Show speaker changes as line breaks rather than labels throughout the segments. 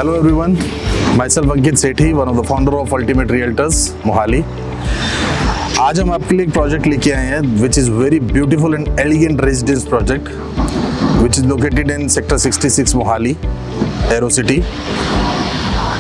Hello everyone, myself Ankit Sethi, one of the founder of Ultimate Realtors, Mohali. आज हम आपके लिए एक प्रोजेक्ट लेके आए हैं which is very beautiful and elegant residence project which is located in sector 66 Mohali, aero city.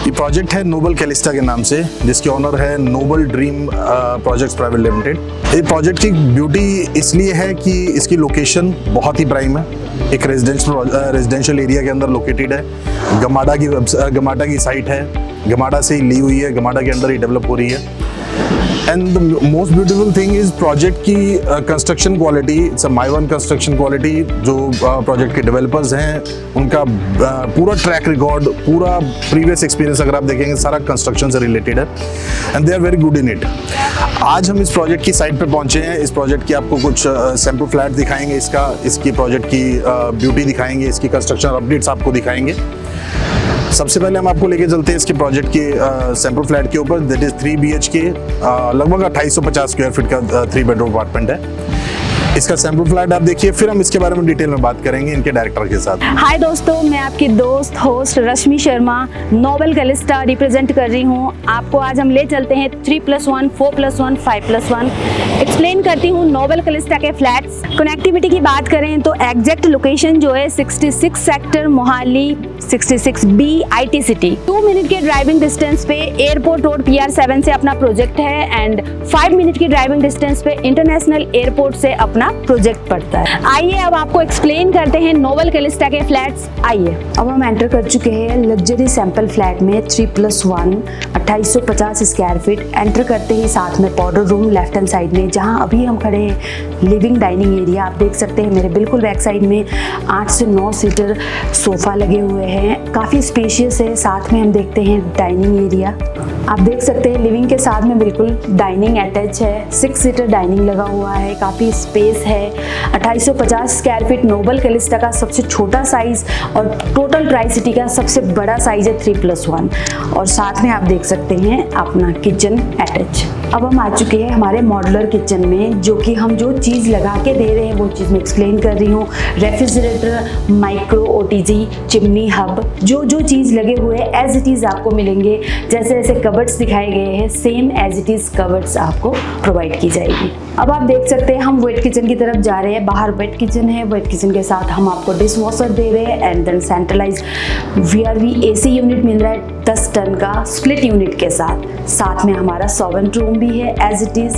ये project है नोबल कैलिस्टा के नाम से, जिसके ऑनर है Noble dream projects private limited. ये प्रोजेक्ट की ब्यूटी इसलिए है कि इसकी लोकेशन बहुत ही प्राइम है, एक रेजिडेंशियल एरिया के अंदर लोकेटेड है। गमाडा की साइट है, गमाडा से ही ली हुई है, गमाडा के अंदर ही डेवलप हो रही है। And the most beautiful thing is project की कंस्ट्रक्शन क्वालिटी। इट्स अ माई-वन कंस्ट्रक्शन क्वालिटी। जो प्रोजेक्ट के डेवलपर्स हैं उनका पूरा ट्रैक रिकॉर्ड, पूरा प्रीवियस एक्सपीरियंस अगर आप देखेंगे सारा कंस्ट्रक्शन से रिलेटेड है and they are very good in it. आज हम इस प्रोजेक्ट की साइट पे पहुंचे हैं। इस प्रोजेक्ट की आपको कुछ सैंपल फ्लैट दिखाएंगे, इसकी प्रोजेक्ट की ब्यूटी दिखाएंगे, इसकी कंस्ट्रक्शन अपडेट्स आपको दिखाएंगे। सबसे पहले हम आपको लेके चलते हैं इसके प्रोजेक्ट के सैंपल फ्लैट के ऊपर। दैट इज 3 BHK, लगभग 2850 स्क्वायर फीट का 3 बेडरूम अपार्टमेंट है। इसका सैंपल फ्लैट आप देखिए, फिर हम इसके बारे में डिटेल में बात करेंगे इनके डायरेक्टर के साथ।
हाय दोस्तों, मैं आपकी दोस्त होस्ट रश्मि शर्मा नोबल कैलिस्टा रिप्रेजेंट कर रही हूँ। आपको आज हम ले चलते हैं 3+1, 4+1, 5+1 एक्सप्लेन करती हूँ नोबल कैलिस्टा के फ्लैट्स। कनेक्टिविटी की बात करें तो एग्जैक्ट लोकेशन जो है 66 sector Mohali 66B IT city. 2 minute के ड्राइविंग डिस्टेंस पे एयरपोर्ट रोड PR7 से अपना प्रोजेक्ट है एंड 5 मिनट की ड्राइविंग डिस्टेंस पे इंटरनेशनल एयरपोर्ट से अपना प्रोजेक्ट पड़ता है। आइए अब आपको एक्सप्लेन करते हैं नोबल कैलिस्टा के फ्लैट्स। आइए अब हम एंटर कर चुके हैं लग्जरी सैंपल फ्लैट में 3+1 2850 स्क्वायर फीट। एंटर करते ही साथ में powder room left hand side में, जहां अभी हम खड़े हैं लिविंग डाइनिंग एरिया। आप देख सकते हैं मेरे बिल्कुल बैक साइड में 8 से 9 सीटर सोफा लगे हुए हैं, काफी स्पेशियस है। साथ में हम देखते हैं डाइनिंग एरिया, आप देख सकते हैं लिविंग के साथ में बिल्कुल डाइनिंग अटैच है। 6 सीटर डाइनिंग लगा हुआ है, काफ़ी स्पेस है। 2850 स्क्वायर फीट नोबल कैलिस्टा का सबसे छोटा साइज और टोटल ट्राई सिटी का सबसे बड़ा साइज है 3+1। और साथ में आप देख सकते हैं अपना किचन अटैच। अब हम आ चुके हैं हमारे मॉड्यूलर किचन में, जो कि हम जो चीज़ लगा के दे रहे हैं वो चीज़ मैं एक्सप्लेन कर रही हूँ। Refrigerator, micro OTG, chimney hub, जो चीज़ लगे हुए हैं एज इट इज़ आपको मिलेंगे। जैसे जैसे कबर्ड्स दिखाए गए हैं same as it is cupboards आपको प्रोवाइड की जाएगी। अब आप देख सकते हैं हम वेट किचन की तरफ जा रहे हैं। बाहर वेट किचन है, वेट किचन के साथ हम आपको डिश वॉशर दे रहे हैं and then centralised VRV AC unit मिल रहा है 10 टन का स्प्लिट यूनिट के साथ। साथ में हमारा सर्वेंट रूम भी है एज इट इज़,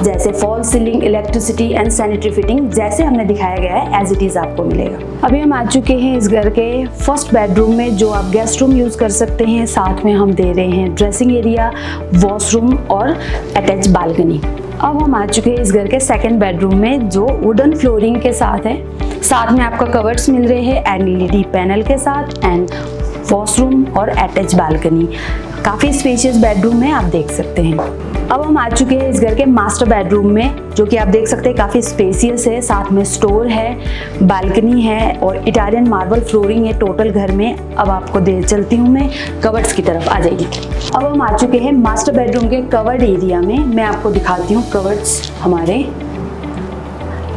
जैसे fall ceiling, electricity and sanitary fitting जैसे हमने दिखाया गया है एज इट इज़ आपको मिलेगा। अभी हम आ चुके हैं इस घर के फर्स्ट बेडरूम में, जो आप गेस्ट रूम यूज़ कर सकते हैं। साथ में हम दे रहे हैं ड्रेसिंग एरिया, वॉशरूम और अटैच बालकनी। अब हम आ चुके हैं इस घर के सेकंड बेडरूम में, जो वुडन फ्लोरिंग के साथ है। साथ में आपका कवर्ड्स मिल रहे हैं LED पैनल के साथ एंड वॉशरूम और अटैच बालकनी। काफ़ी स्पेशियस बेडरूम है, आप देख सकते हैं। अब हम आ चुके हैं इस घर के मास्टर बेडरूम में, जो कि आप देख सकते हैं काफ़ी स्पेसियस है। साथ में स्टोर है, बालकनी है और इटालियन मार्बल फ्लोरिंग है टोटल घर में। अब आपको दे चलती हूँ मैं कवर्ड्स की तरफ, आ जाइए। अब हम आ चुके हैं मास्टर बेडरूम के कवर्ड एरिया में। मैं आपको दिखाती हूँ कवर्ड्स हमारे,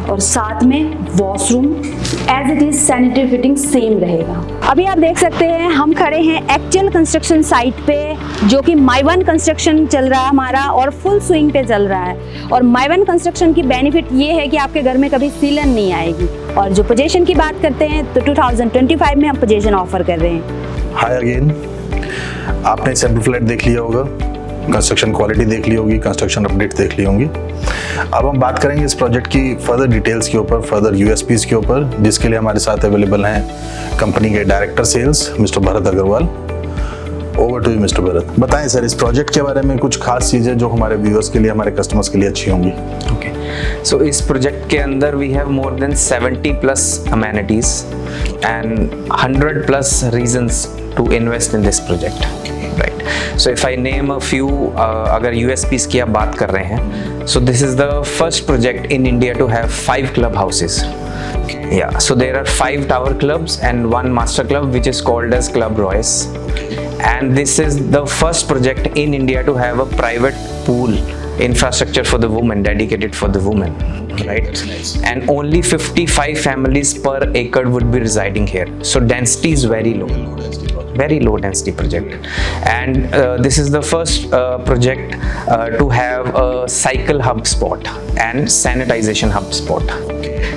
और साथ में washroom as it is sanitary fitting same रहेगा। अभी आप देख सकते हैं हम खड़े हैं एक्चुअल कंस्ट्रक्शन साइट पे, जो कि माई-वन कंस्ट्रक्शन चल रहा है हमारा और फुल स्विंग पे चल रहा है। और माई-वन कंस्ट्रक्शन की बेनिफिट ये है कि आपके घर में कभी सीलन नहीं आएगी। और जो पोजीशन की बात करते हैं तो 2025 में हम पोजीशन ऑफर कर रहे हैं।
हाय अगेन, आपने सैंपल फ्लैट देख लिया होगा, कंस्ट्रक्शन क्वालिटी देख ली होगी, कंस्ट्रक्शन अपडेट देख ली होंगी। अब हम बात करेंगे इस प्रोजेक्ट की फर्दर डिटेल्स के ऊपर, फर्दर USPs के ऊपर, जिसके लिए हमारे साथ अवेलेबल हैं कंपनी के director sales mister Bharat Agarwal. Over to you mister Bharat. बताएं सर इस प्रोजेक्ट के बारे में कुछ खास चीज़ें जो हमारे व्यूअर्स के लिए, हमारे कस्टमर्स के लिए अच्छी होंगी।
ओके, सो इस प्रोजेक्ट के अंदर we have more than 70+ amenities and 100+ reasons to invest in this project. Right. So if I name a few, अगर USPs की आप बात कर रहे हैं, so this is the first project in India to have 5 club houses. Yeah, so there are 5 tower clubs and 1 master club which is called as Club Royce. And this is the first project in India to have a private pool infrastructure for the women, dedicated for the women, right?
That's nice.
And only 55 families per acre would be residing here. So density is very low. Very low density project. And this is the first project to have a cycle hub spot and sanitization hub spot.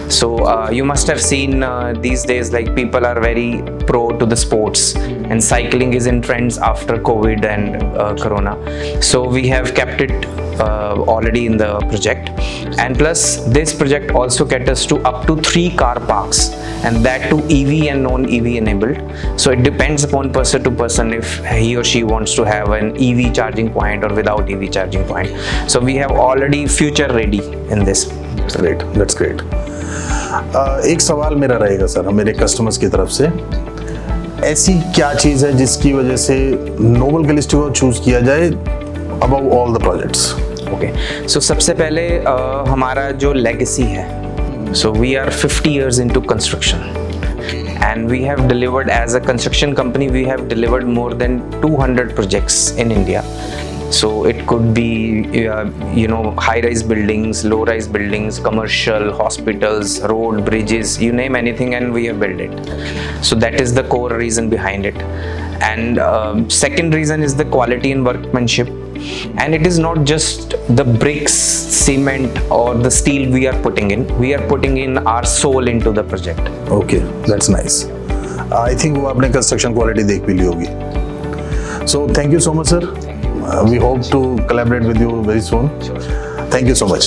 So you must have seen these days, like, people are very pro to the sports, and cycling is in trends after COVID and Corona. So we have kept it already in the project, and plus this project also caters to up to 3 car parks, and that too EV and non-EV enabled. So it depends upon person to person if he or she wants to have an EV charging point or without EV charging point. So we have already future ready in this.
That's great. एक सवाल मेरा रहेगा sir, मेरे customers की तरफ से, ऐसी क्या चीज़ है जिसकी वजह से नोबल कैलिस्टा को चूज किया जाए above all the projects?
Okay, so सबसे पहले हमारा जो लेगेसी है, so we are 50 years into construction, and we have delivered, as a construction company, we have delivered more than 200 projects in India. So it could be high-rise buildings, low-rise buildings, commercial, hospitals, road, bridges, you name anything, and we have built it. So that is the core reason behind it. And second reason is the quality and workmanship. And it is not just the bricks, cement or the steel we are putting in. We are putting in our soul into the project.
Okay, that's nice. I think वो आपने construction quality देख भी ली होगी. So thank you so much, sir. We hope to collaborate with you very soon. Thank you so much.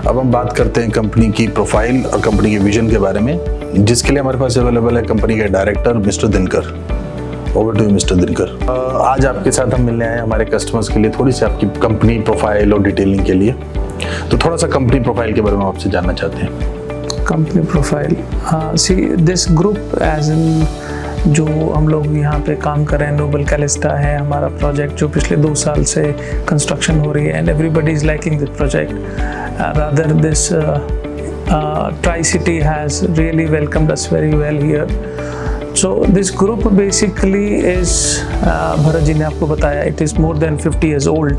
अब हम बात करते हैं कंपनी की प्रोफाइल और कंपनी के विजन के बारे में, जिसके लिए हमारे पास अवेलेबल है कंपनी के director mister Dinkar. Over to you mister Dinkar. आज आपके साथ हम मिलने आए हमारे कस्टमर्स के लिए थोड़ी सी आपकी कंपनी प्रोफाइल और डिटेलिंग के लिए. तो थोड़ा सा कंपनी प्रोफाइल के बारे में आपसे जानना चाहते हैं.
Company profile, see this group as in जो हम लोग यहाँ पे काम कर रहे हैं, नोबल कैलिस्टा है हमारा प्रोजेक्ट जो पिछले 2 साल से कंस्ट्रक्शन हो रही है, and everybody is liking this project. Rather this tricity has really welcomed us very well here. So this group basically is, Bharat ji ने आपको बताया, it is more than 50 years old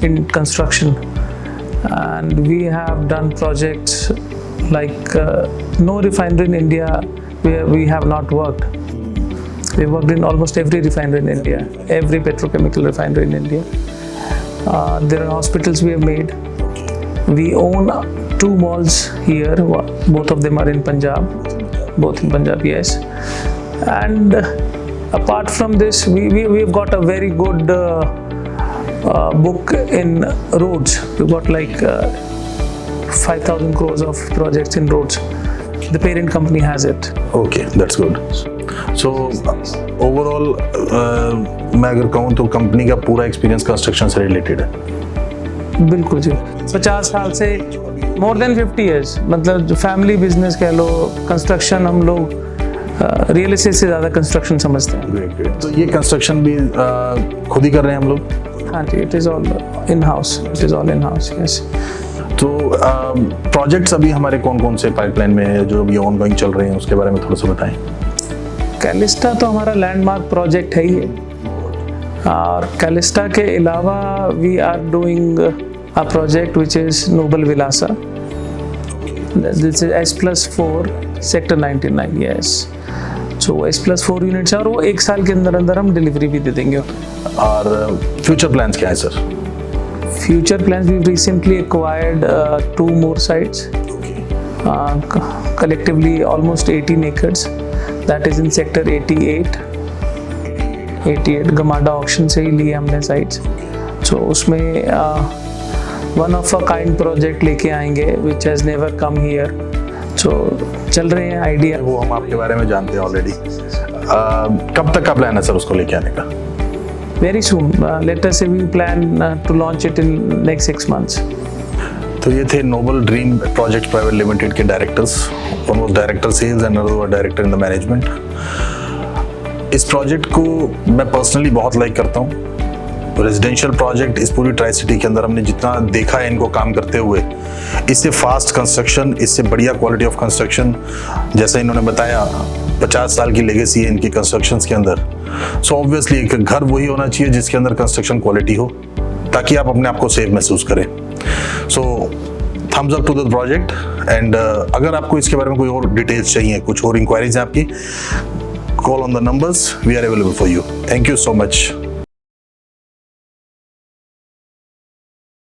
in construction, and we have done projects like no refinery in India where we have not worked. We worked in almost every refinery in India, every petrochemical refinery in India. There are hospitals we have made. We own 2 malls here. Both of them are in Punjab. Both in Punjab, yes. And apart from this, we've got a very good book in roads. We've got like 5,000 crores of projects in roads. The parent company has it.
Okay, that's good. So overall मैं अगर कहूँ तो company का पूरा experience construction से related है.
बिल्कुल जी, 50 साल से, मोर देन 50 years, मतलब जो फैमिली बिजनेस कह लो, कंस्ट्रक्शन हम लोग रियल एस्टेट से ज़्यादा कंस्ट्रक्शन समझते हैं.
ग्रेट. तो ये कंस्ट्रक्शन भी खुद ही कर रहे हैं हम लोग?
हाँ जी, it is all in house. It is all in house, yes.
तो प्रोजेक्ट्स अभी हमारे कौन कौन से पाइपलाइन में है जो अभी ऑनगोइंग चल रहे हैं, उसके बारे में थोड़ा सा बताएं.
कैलिस्टा तो हमारा लैंडमार्क प्रोजेक्ट है ही है, और कैलिस्टा के अलावा we are doing a project which is Noble Vilasa. This is S+4 sector 99, yes. So S+4 units है, और वो 1 साल के अंदर अंदर हम डिलीवरी भी दे देंगे.
और फ्यूचर प्लान्स क्या है sir?
Future plans, we've recently acquired 2 more sites, collectively almost 18 acres. That is in sector 88 GMADA auction से ही लिए हमने साइट्स. So उसमें one of a kind project लेके आएंगे which has never come here. So चल रहे हैं आइडिया.
वो हम आपके बारे में जानते हैं ऑलरेडी. कब तक का प्लान है सर उसको लेके आने का?
Very soon. Let us say we plan to launch it in next 6 months.
तो ये थे Noble Dream project private limited के directors. One was director sales and another was director in the management. इस project को मैं personally बहुत like करता हूँ. रेजिडेंशियल प्रोजेक्ट इस पूरी ट्राई सिटी के अंदर हमने जितना देखा है इनको काम करते हुए, इससे फास्ट कंस्ट्रक्शन, इससे बढ़िया क्वालिटी ऑफ कंस्ट्रक्शन, जैसा इन्होंने बताया 50 साल की लेगेसी है इनकी कंस्ट्रक्शंस के अंदर. सो ऑब्वियसली एक घर वही होना चाहिए जिसके अंदर कंस्ट्रक्शन क्वालिटी हो, ताकि आप अपने आप को सेफ महसूस करें. So thumbs up to the project. And अगर आपको इसके बारे में कोई और डिटेल्स चाहिए, कुछ और इंक्वायरीज है आपकी, call on the numbers, we are available for you. Thank you so much.